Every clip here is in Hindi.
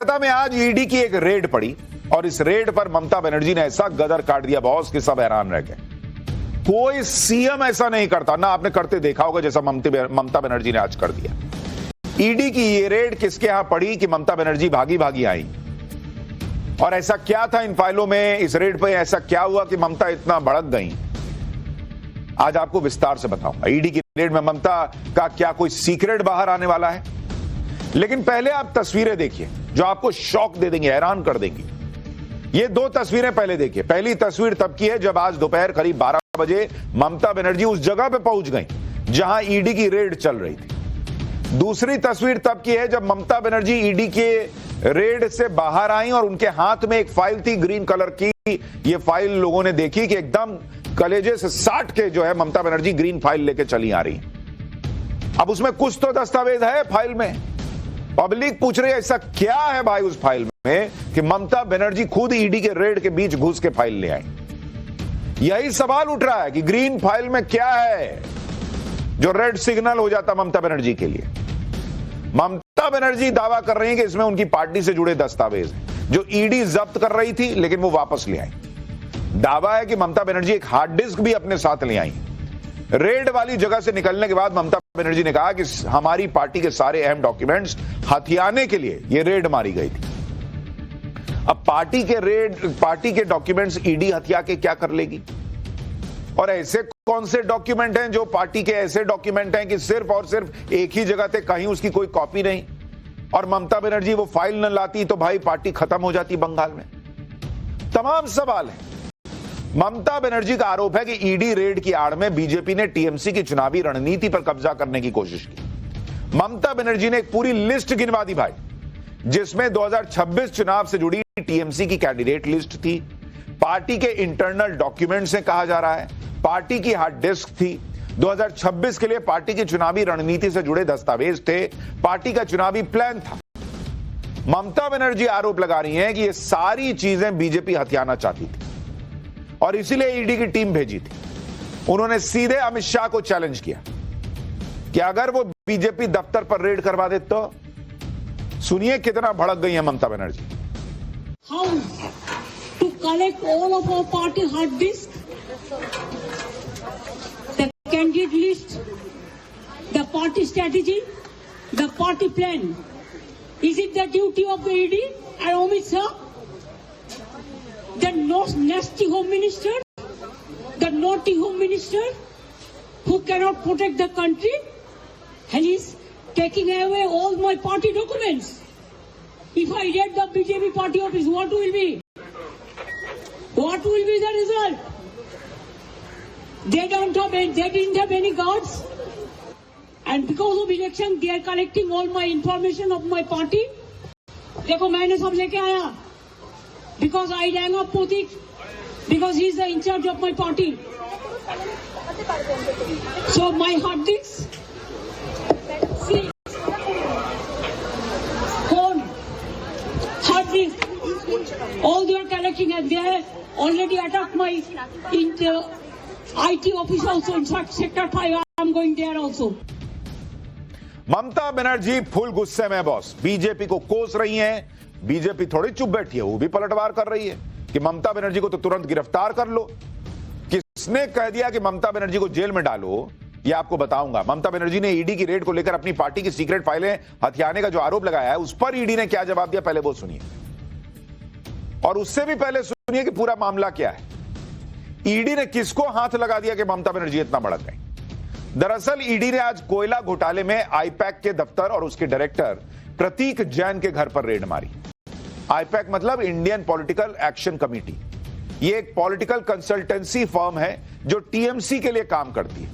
कोलकाता में आज ईडी की एक रेड पड़ी और इस रेड पर ममता बनर्जी ने ऐसा गदर काट दिया बॉस कि सब हैरान रह गए। कोई सीएम ऐसा नहीं करता, ना आपने करते देखा होगा जैसा ममता बनर्जी ने आज कर दिया। ईडी की ये रेड किसके यहां पड़ी कि ममता बनर्जी भागी भागी आई। और ऐसा क्या था इन फाइलों में, इस रेड पे ऐसा क्या हुआ कि ममता इतना भड़क गई, आज आपको विस्तार से बताऊंगा। ईडी की रेड में ममता का क्या कोई सीक्रेट बाहर आने वाला है? लेकिन पहले आप तस्वीरें देखिए जो आपको शॉक दे देंगे, हैरान कर देंगी। ये दो तस्वीरें पहले देखिए। पहली तस्वीर तब की है जब आज दोपहर करीब 12 बजे ममता बनर्जी उस जगह पे पहुंच गई जहां ईडी की रेड चल रही थी। दूसरी तस्वीर तब की है जब ममता बनर्जी ईडी के रेड से बाहर आई और उनके हाथ में एक फाइल थी ग्रीन कलर की। ये फाइल लोगों ने देखी कि एकदम कलेजे से साट के जो है ममता बनर्जी ग्रीन फाइल लेके चली आ रही। अब उसमें कुछ तो दस्तावेज है फाइल में। पब्लिक पूछ रही है ऐसा क्या है भाई उस फाइल में कि ममता बनर्जी खुद ईडी के रेड के बीच घुस के फाइल ले आई। यही सवाल उठ रहा है कि ग्रीन फाइल में क्या है जो रेड सिग्नल हो जाता ममता बनर्जी के लिए। ममता बनर्जी दावा कर रही है कि इसमें उनकी पार्टी से जुड़े दस्तावेज हैं जो ईडी जब्त कर रही थी लेकिन वो वापस ले आई। दावा है कि ममता बनर्जी एक हार्ड डिस्क भी अपने साथ ले आई। रेड वाली जगह से निकलने के बाद ममता बनर्जी ने कहा कि हमारी पार्टी के सारे अहम डॉक्यूमेंट्स हथियाने के लिए यह रेड मारी गई थी। अब पार्टी के डॉक्यूमेंट्स ईडी हथिया के क्या कर लेगी? और ऐसे कौन से डॉक्यूमेंट हैं जो पार्टी के ऐसे डॉक्यूमेंट हैं कि सिर्फ और सिर्फ एक ही जगह थे, कहीं उसकी कोई कॉपी नहीं, और ममता बनर्जी वो फाइल न लाती तो भाई पार्टी खत्म हो जाती बंगाल में। तमाम सवाल है। ममता बनर्जी का आरोप है कि ईडी रेड की आड़ में बीजेपी ने टीएमसी की चुनावी रणनीति पर कब्जा करने की कोशिश की। ममता बनर्जी ने एक पूरी लिस्ट गिनवा दी भाई, जिसमें 2026 चुनाव से जुड़ी टीएमसी की कैंडिडेट लिस्ट थी, पार्टी के इंटरनल डॉक्यूमेंट से कहा जा रहा है, पार्टी की हार्ड डिस्क थी, 2026 के लिए पार्टी की चुनावी रणनीति से जुड़े दस्तावेज थे, पार्टी का चुनावी प्लान था। ममता बनर्जी आरोप लगा रही हैं कि ये सारी चीजें बीजेपी हथियाना चाहती थी और इसीलिए ईडी की टीम भेजी थी। उन्होंने सीधे अमित शाह को चैलेंज किया कि अगर वो बीजेपी दफ्तर पर रेड करवा दे तो। सुनिए कितना भड़क गई है Mamata Banerjee. How to collect all of our party hard disk, the candidate list, the party strategy, the party plan. Is it the duty of the ED and Amit Shah? The nasty home minister, the naughty home minister who cannot protect the country, and he's taking away all my party documents. If I get the BJP party office, what will be? What will be the result? They didn't have any guards, and because of election, they are collecting all my information of my party. देखो मैंने सब लेके आया. Because I rang up Potik, because he is the in charge of my party. So my hard disk, see, phone, hard disk, all they are collecting, and they have already attacked my IT office also. In fact, Sector 5, I am going there also. Mamata Banerjee full गुस्से में बॉस, बीजेपी को कोस रही हैं। बीजेपी थोड़ी चुप बैठी है, वो भी पलटवार कर रही है कि ममता बनर्जी को तो तुरंत गिरफ्तार कर लो। किसने कह दिया कि ममता बनर्जी को जेल में डालो, ये आपको बताऊंगा। ममता बनर्जी ने ईडी की रेड को लेकर अपनी पार्टी की सीक्रेट फाइलें हथियाने का जो आरोप लगाया है, उस पर ईडी ने क्या जवाब दिया, पहले वो सुनिए। और उससे भी पहले सुनिए कि पूरा मामला क्या है। ईडी ने किसको हाथ लगा दिया कि ममता बनर्जी इतना भड़क गई। दरअसल ईडी ने आज कोयला घोटाले में आईपैक के दफ्तर और उसके डायरेक्टर प्रतीक जैन के घर पर रेड मारी। आईपैक मतलब इंडियन पॉलिटिकल एक्शन कमेटी। ये एक पॉलिटिकल कंसल्टेंसी फर्म है जो टीएमसी के लिए काम करती है।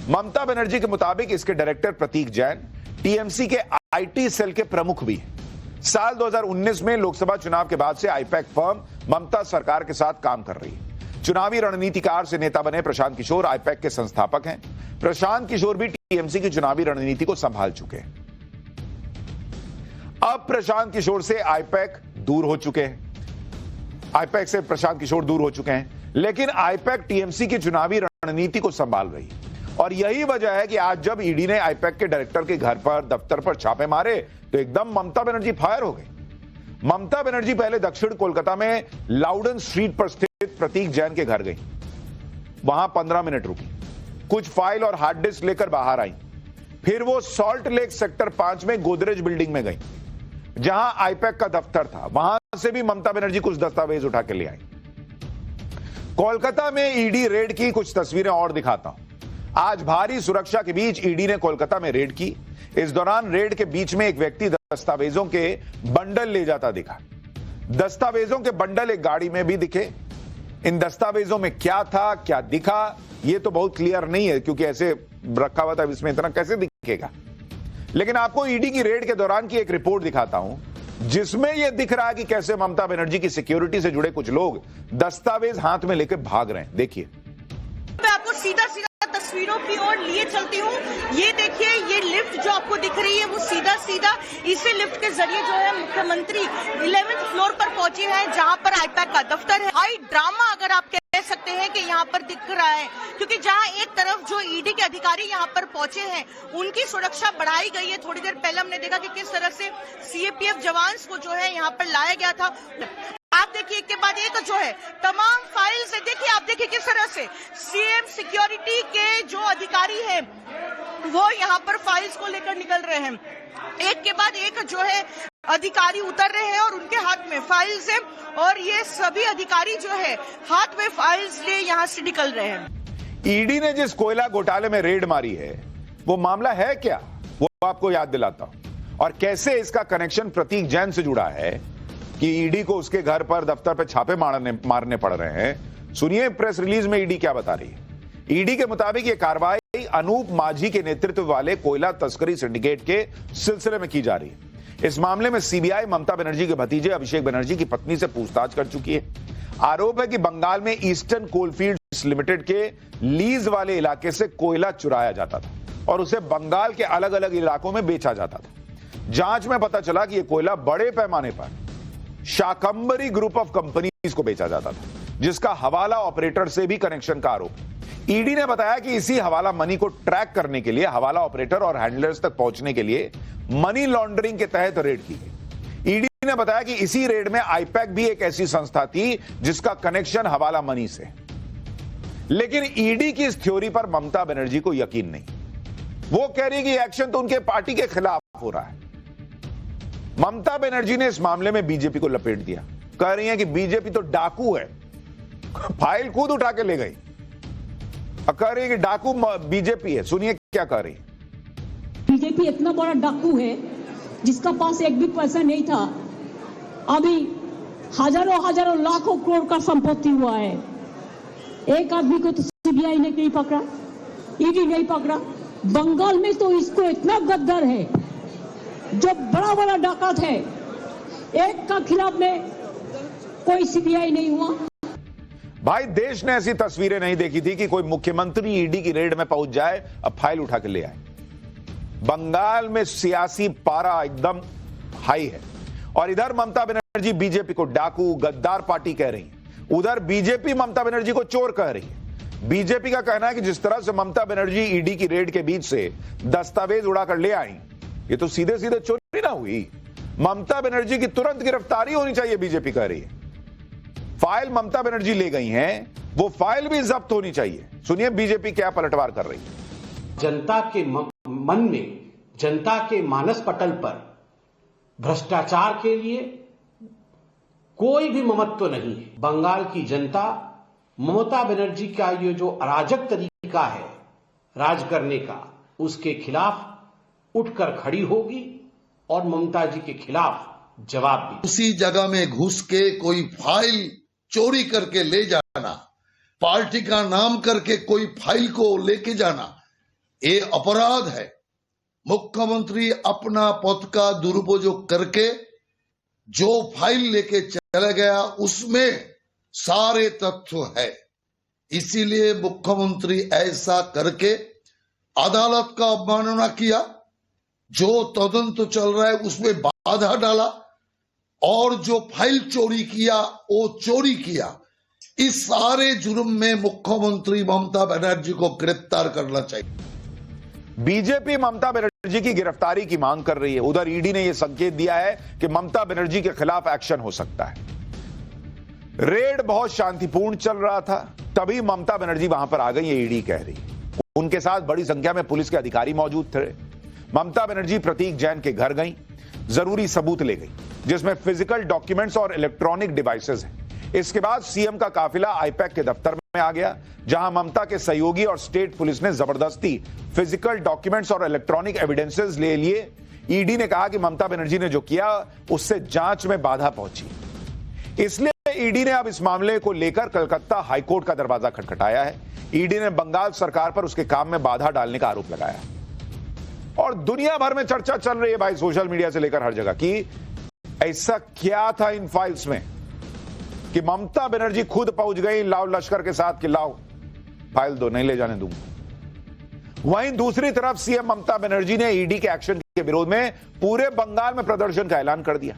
ममता बनर्जी के मुताबिक इसके डायरेक्टर प्रतीक जैन टीएमसी के आईटी सेल के प्रमुख भी हैं। साल 2019 में लोकसभा चुनाव के बाद से आईपैक फर्म ममता सरकार के साथ काम कर रही है। चुनावी रणनीतिकार से नेता बने प्रशांत किशोर आईपैक के संस्थापक हैं। प्रशांत किशोर भी टीएमसी की चुनावी रणनीति को संभाल चुके हैं। अब प्रशांत किशोर से आईपैक दूर हो चुके हैं। आईपैक से प्रशांत किशोर दूर हो चुके हैं, लेकिन आईपैक टीएमसी की चुनावी रणनीति को संभाल रही है। और यही वजह है कि आज जब ईडी ने आईपैक के डायरेक्टर के घर पर, दफ्तर पर छापे मारे तो एकदम ममता बनर्जी फायर हो गई। ममता बनर्जी पहले दक्षिण कोलकाता में लाउडन स्ट्रीट पर स्थित प्रतीक जैन के घर गई, वहां 15 मिनट रुकी, कुछ फाइल और हार्ड डिस्क लेकर बाहर आई। फिर वो सॉल्ट लेक सेक्टर 5 में गोदरेज बिल्डिंग में गई, जहां आईपैक का दफ्तर था। वहां से भी ममता बनर्जी कुछ दस्तावेज उठा के ले आई। कोलकाता में ईडी रेड की कुछ तस्वीरें और दिखाता हूं। आज भारी सुरक्षा के बीच ईडी ने कोलकाता में रेड की। इस दौरान रेड के बीच में एक व्यक्ति दस्तावेजों के बंडल ले जाता दिखा। दस्तावेजों के बंडल एक गाड़ी में भी दिखे। इन दस्तावेजों में क्या था, क्या दिखा, यह तो बहुत क्लियर नहीं है, क्योंकि ऐसे रखा हुआ था, इसमें इतना कैसे दिखेगा। लेकिन आपको ईडी की रेड के दौरान की एक रिपोर्ट दिखाता हूं, जिसमें यह दिख रहा है कि कैसे ममता बनर्जी की सिक्योरिटी से जुड़े कुछ लोग दस्तावेज हाथ में लेकर भाग रहे हैं। देखिए, मैं आपको सीधा तस्वीरों की ओर लिए चलती हूँ। ये देखिए, ये लिफ्ट जो आपको दिख रही है वो सीधा इसी लिफ्ट के जरिए जो है मुख्यमंत्री 11th फ्लोर पर पहुंचे हैं, जहां पर आईपैक का दफ्तर है। हाई ड्रामा अगर आप कह सकते हैं कि यहाँ पर दिख रहा है, क्योंकि जहां एक तरफ जो ईडी के अधिकारी यहाँ पर पहुंचे हैं उनकी सुरक्षा बढ़ाई गई है। थोड़ी देर पहले हमने देखा कि किस तरह से सीएपीएफ जवान को जो है यहाँ पर लाया गया था। आप देखिए, एक के बाद एक जो है तमाम फाइल्स है। देखिए, आप देखिए किस तरह से सीएम सिक्योरिटी के जो अधिकारी हैं वो यहाँ पर फाइल्स को लेकर निकल रहे हैं। एक के बाद एक जो है अधिकारी उतर रहे हैं और उनके हाथ में फाइल्स है, और ये सभी अधिकारी जो है हाथ में फाइल्स ले यहाँ से निकल रहे हैं। ईडी ने जिस कोयला घोटाले में रेड मारी है, वो मामला है क्या, वो आपको याद दिलाता हूं। और कैसे इसका कनेक्शन प्रतीक जैन से जुड़ा है कि ईडी को उसके घर पर, दफ्तर पर छापे मारने पड़ रहे हैं। सुनिए प्रेस रिलीज में ईडी क्या बता रही है। ईडी के मुताबिक यह कार्रवाई अनूप माझी के नेतृत्व वाले कोयला तस्करी सिंडिकेट के सिलसिले में की जा रही है। इस मामले में सीबीआई ममता बनर्जी के भतीजे अभिषेक बनर्जी की पत्नी से पूछताछ कर चुकी है। आरोप है कि बंगाल में ईस्टर्न कोलफील्ड्स लिमिटेड के लीज वाले इलाके से कोयला चुराया जाता था और उसे बंगाल के अलग अलग इलाकों में बेचा जाता था। जांच में पता चला कि यह कोयला बड़े पैमाने पर शाकंबरी ग्रुप ऑफ कंपनीज को बेचा जाता था, जिसका हवाला ऑपरेटर से भी कनेक्शन का आरोप है। ईडी ने बताया कि इसी हवाला मनी को ट्रैक करने के लिए हवाला ऑपरेटर और हैंडलर्स तक पहुंचने के लिए मनी लॉन्ड्रिंग के तहत रेड की गई। ईडी ने बताया कि इसी रेड में आईपैक भी एक ऐसी संस्था थी जिसका कनेक्शन हवाला मनी से। लेकिन ईडी की इस थ्योरी पर ममता बनर्जी को यकीन नहीं। वो कह रही है कि एक्शन तो उनके पार्टी के खिलाफ हो रहा है। ममता बनर्जी ने इस मामले में बीजेपी को लपेट दिया। कह रही है कि बीजेपी तो डाकू है, फाइल खुद उठा के ले गई। कह रही है कि डाकू बीजेपी है। सुनिए क्या कह रही है। बीजेपी इतना बड़ा डाकू है जिसका पास एक भी पैसा नहीं था, अभी हजारों लाखों करोड़ का संपत्ति हुआ है। एक आदमी को तो सीबीआई ने नहीं पकड़ा, ईडी नहीं पकड़ा। बंगाल में तो इसको इतना गद्दार है, जो बड़ा डाकत है, एक का खिलाफ में कोई सीबीआई नहीं हुआ। भाई, देश ने ऐसी तस्वीरें नहीं देखी थी कि कोई मुख्यमंत्री ईडी की रेड में पहुंच जाए, अब फाइल उठा के ले आए। बंगाल में सियासी पारा एकदम हाई है और इधर ममता बनर्जी बीजेपी को डाकू, गद्दार पार्टी कह रही है, उधर बीजेपी ममता बनर्जी को चोर कह रही है। बीजेपी का कहना है कि जिस तरह से ममता बनर्जी ईडी की रेड के बीच से दस्तावेज उड़ाकर ले आई, ये तो सीधे सीधे चोरी ना हुई। ममता बनर्जी की तुरंत गिरफ्तारी होनी चाहिए, बीजेपी कह रही है। फाइल ममता बनर्जी ले गई हैं, वो फाइल भी जब्त होनी चाहिए। सुनिए बीजेपी क्या पलटवार कर रही है। जनता के मन में, जनता के मानस पटल पर भ्रष्टाचार के लिए कोई भी ममत्व नहीं है। बंगाल की जनता ममता बनर्जी का ये जो अराजक तरीका है राज करने का, उसके खिलाफ उठकर खड़ी होगी और ममता जी के खिलाफ जवाब दी। उसी जगह में घुस के कोई फाइल चोरी करके ले जाना, पार्टी का नाम करके कोई फाइल को लेके जाना, ये अपराध है। मुख्यमंत्री अपना पद का दुरुपयोग करके जो फाइल लेके चला गया उसमें सारे तथ्य है। इसीलिए मुख्यमंत्री ऐसा करके अदालत का अवमानना किया, जो तदंत चल रहा है उसमें बाधा डाला और जो फाइल चोरी किया वो चोरी किया। इस सारे जुर्म में मुख्यमंत्री ममता बनर्जी को गिरफ्तार करना चाहिए। बीजेपी ममता बनर्जी की गिरफ्तारी की मांग कर रही है। उधर ईडी ने यह संकेत दिया है कि ममता बनर्जी के खिलाफ एक्शन हो सकता है। रेड बहुत शांतिपूर्ण चल रहा था, तभी ममता बनर्जी वहां पर आ गई, ये ईडी कह रही है। उनके साथ बड़ी संख्या में पुलिस के अधिकारी मौजूद थे। ममता बनर्जी प्रतीक जैन के घर गई, जरूरी सबूत ले गई, जिसमें फिजिकल डॉक्यूमेंट्स और इलेक्ट्रॉनिक डिवाइसेस हैं। इसके बाद सीएम का काफिला आईपैक के दफ्तर में आ गया, जहां ममता के सहयोगी और स्टेट पुलिस ने जबरदस्ती फिजिकल डॉक्यूमेंट्स और इलेक्ट्रॉनिक एविडेंसेस ले लिए। ईडी ने कहा कि ममता बनर्जी ने जो किया उससे जांच में बाधा पहुंची, इसलिए ईडी ने अब इस मामले को लेकर कलकत्ता हाईकोर्ट का दरवाजा खटखटाया है। ईडी ने बंगाल सरकार पर उसके काम में बाधा डालने का आरोप लगाया और दुनिया भर में चर्चा चल रही है भाई, सोशल मीडिया से लेकर हर जगह, कि ऐसा क्या था इन फाइल्स में कि ममता बनर्जी खुद पहुंच गई लाओ लश्कर के साथ कि लाओ फाइल दो, नहीं ले जाने दूंगा। वहीं दूसरी तरफ सीएम ममता बनर्जी ने ईडी के एक्शन के विरोध में पूरे बंगाल में प्रदर्शन का ऐलान कर दिया।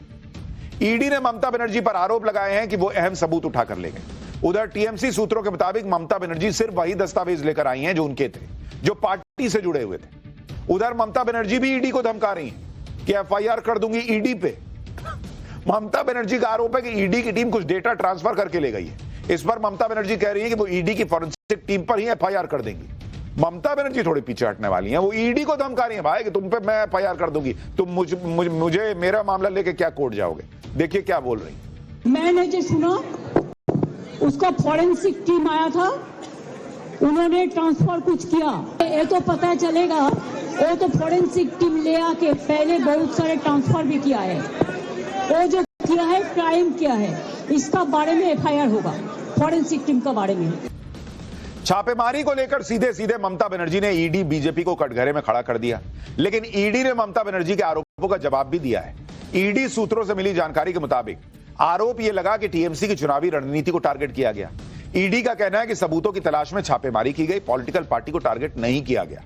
ईडी ने ममता बनर्जी पर आरोप लगाए हैं कि वो अहम सबूत उठाकर ले गए। उधर टीएमसी सूत्रों के मुताबिक ममता बनर्जी सिर्फ वही दस्तावेज लेकर आई हैं जो उनके थे, जो पार्टी से जुड़े हुए थे। उधर ममता बनर्जी भी ईडी को धमका रही हैं कि एफआईआर कर दूंगी ईडी पे। ममता बनर्जी का आरोप है कि ईडी की टीम कुछ डेटा ट्रांसफर करके ले गई है। इस पर ममता बनर्जी कह रही है कि वो ईडी की फॉरेंसिक टीम पर ही एफआईआर कर देंगी। ममता बनर्जी थोड़ी पीछे हटने वाली हैं, वो ईडी को धमका रही है भाई कि तुम पे मैं एफआईआर कर दूंगी, तुम मुझे मेरा मामला लेके क्या कोर्ट जाओगे। देखिए क्या बोल रही। मैंने जो सुना उसका फॉरेंसिक टीम आया था, उन्होंने ट्रांसफर कुछ किया, ये तो पता चलेगा। वो तो फॉरेंसिक टीम ले आके पहले बहुत सारे ट्रांसफर भी किया है। वो जो किया है क्राइम किया है, इसका बारे में एफआईआर होगा फॉरेंसिक टीम का बारे में। छापेमारी को लेकर सीधे सीधे ममता बनर्जी ने ईडी बीजेपी को कटघरे में खड़ा कर दिया, लेकिन ईडी ने ममता बनर्जी के आरोपों का जवाब भी दिया है। ईडी सूत्रों से मिली जानकारी के मुताबिक आरोप यह लगा कि टीएमसी की चुनावी रणनीति को टारगेट किया गया। ईडी का कहना है कि सबूतों की तलाश में छापेमारी की गई, पॉलिटिकल पार्टी को टारगेट नहीं किया गया।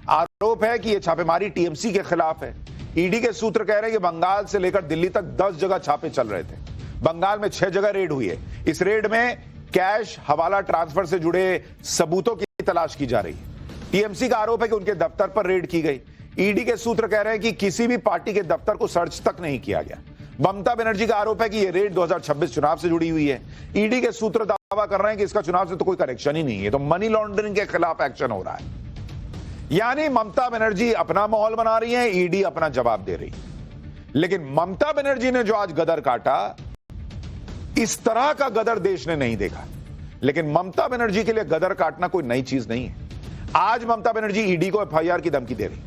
आरोप है कि यह छापेमारी टीएमसी के खिलाफ है। ईडी के सूत्र कह रहे हैं कि बंगाल से लेकर दिल्ली तक 10 जगह छापे चल रहे थे। बंगाल में 6 जगह रेड हुई है। इस रेड में कैश हवाला ट्रांसफर से जुड़े सबूतों की तलाश की जा रही है। टीएमसी का आरोप है कि उनके दफ्तर पर रेड की गई। ईडी के सूत्र कह रहे हैं कि किसी भी पार्टी के दफ्तर को सर्च तक नहीं किया गया। ममता बनर्जी का आरोप है कि यह रेड 2026 चुनाव से जुड़ी हुई है। ईडी के सूत्र दावा कर रहे हैं कि इसका चुनाव से तो कोई कनेक्शन ही नहीं है, तो मनी लॉन्ड्रिंग के खिलाफ एक्शन हो रहा है। यानी ममता बनर्जी अपना माहौल बना रही है, ईडी अपना जवाब दे रही है। लेकिन ममता बनर्जी ने जो आज गदर काटा, इस तरह का गदर देश ने नहीं देखा। लेकिन ममता बनर्जी के लिए गदर काटना कोई नई चीज नहीं है। आज ममता बनर्जी ईडी को एफआईआर की धमकी दे रही,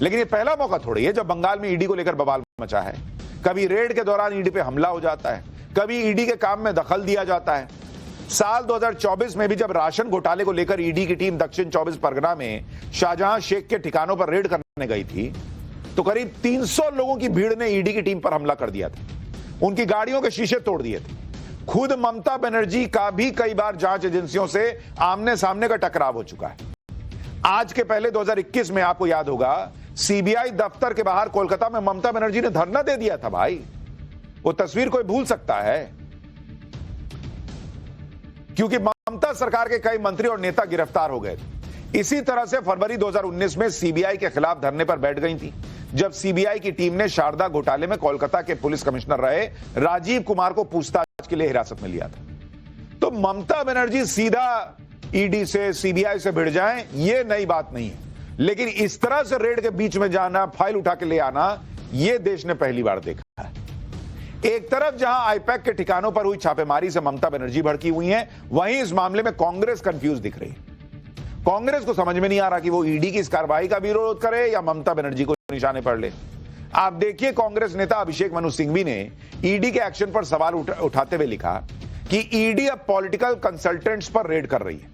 लेकिन यह पहला मौका थोड़ी है जब बंगाल में ईडी को लेकर बवाल मचा है। कभी रेड के दौरान ईडी पे हमला हो जाता है, कभी ईडी के काम में दखल दिया जाता है। साल 2024 में भी जब राशन घोटाले को लेकर ईडी की टीम दक्षिण 24 परगना में शाहजहां शेख के ठिकानों पर रेड करने गई थी, तो करीब 300 लोगों की भीड़ ने ईडी की टीम पर हमला कर दिया था, उनकी गाड़ियों के शीशे तोड़ दिए थे। खुद ममता बनर्जी का भी कई बार जांच एजेंसियों से आमने सामने का टकराव हो चुका है। आज के पहले 2021 में आपको याद होगा, सीबीआई दफ्तर के बाहर कोलकाता में ममता बनर्जी ने धरना दे दिया था भाई। वो तस्वीर कोई भूल सकता है? क्योंकि ममता सरकार के कई मंत्री और नेता गिरफ्तार हो गए थे। इसी तरह से फरवरी 2019 में सीबीआई के खिलाफ धरने पर बैठ गई थी, जब सीबीआई की टीम ने शारदा घोटाले में कोलकाता के पुलिस कमिश्नर रहे राजीव कुमार को पूछताछ के लिए हिरासत में लिया था। तो ममता बनर्जी सीधा ईडी से, सीबीआई से भिड़ जाएं, यह नई बात नहीं है। लेकिन इस तरह से रेड के बीच में जाना, फाइल उठा के ले आना, यह देश ने पहली बार देखा है। एक तरफ जहां आईपैक के ठिकानों पर हुई छापेमारी से ममता बनर्जी भड़की हुई हैं, वहीं इस मामले में कांग्रेस कंफ्यूज दिख रही है। कांग्रेस को समझ में नहीं आ रहा कि वो ईडी की इस कार्रवाई का विरोध करे या ममता बनर्जी को निशाने पर ले। आप देखिए, कांग्रेस नेता अभिषेक मनु सिंघवी ने ईडी के एक्शन पर सवाल उठाते हुए लिखा कि ईडी अब पॉलिटिकल कंसल्टेंट्स पर रेड कर रही है,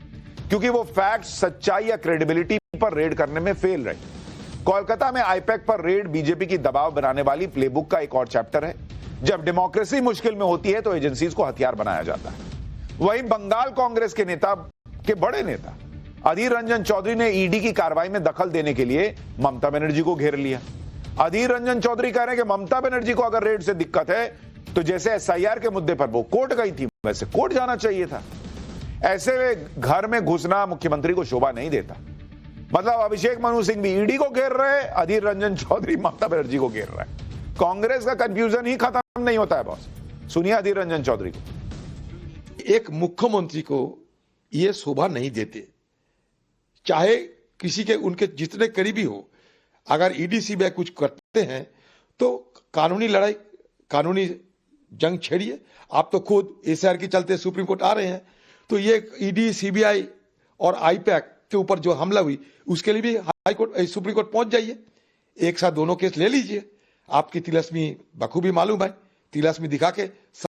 क्योंकि वो फैक्ट, सच्चाई या क्रेडिबिलिटी पर रेड करने में फेल रही। कोलकाता में आईपैक पर रेड बीजेपी की दबाव बनाने वाली प्लेबुक का एक और चैप्टर है। जब डेमोक्रेसी मुश्किल में होती है तो एजेंसीज को हथियार बनाया जाता है। वहीं बंगाल कांग्रेस के नेता, के बड़े नेता अधीर रंजन चौधरी ने ईडी की कार्रवाई में दखल देने के लिए ममता बनर्जी को घेर लिया। अधीर रंजन चौधरी कह रहे हैं कि ममता बनर्जी को अगर रेड से दिक्कत है तो जैसे एसआईआर के मुद्दे पर वो कोर्ट गई थी, वैसे कोर्ट जाना चाहिए था। ऐसे में घर में घुसना मुख्यमंत्री को शोभा नहीं देता। मतलब अभिषेक मनु सिंह भी ईडी को घेर रहे हैं, अधीर रंजन चौधरी ममता बनर्जी को घेर रहा है। कांग्रेस का कंफ्यूजन ही खत्म नहीं होता है बॉस। सुनिए अधीर रंजन चौधरी को। एक मुख्यमंत्री को ये शोभा नहीं देते, चाहे किसी के उनके जितने करीबी हो। अगर ईडी सीबीआई कुछ करते हैं तो कानूनी लड़ाई, कानूनी जंग छेड़िए। आप तो खुद एसआईआर के चलते सुप्रीम कोर्ट आ रहे हैं, तो ये ईडी सीबीआई और आईपैक के ऊपर जो हमला हुई उसके लिए भी हाई कोर्ट सुप्रीम कोर्ट पहुंच जाइए, एक साथ दोनों केस ले लीजिए। आपकी तिलस्मी बखूबी मालूम है, तिलस्मी दिखा के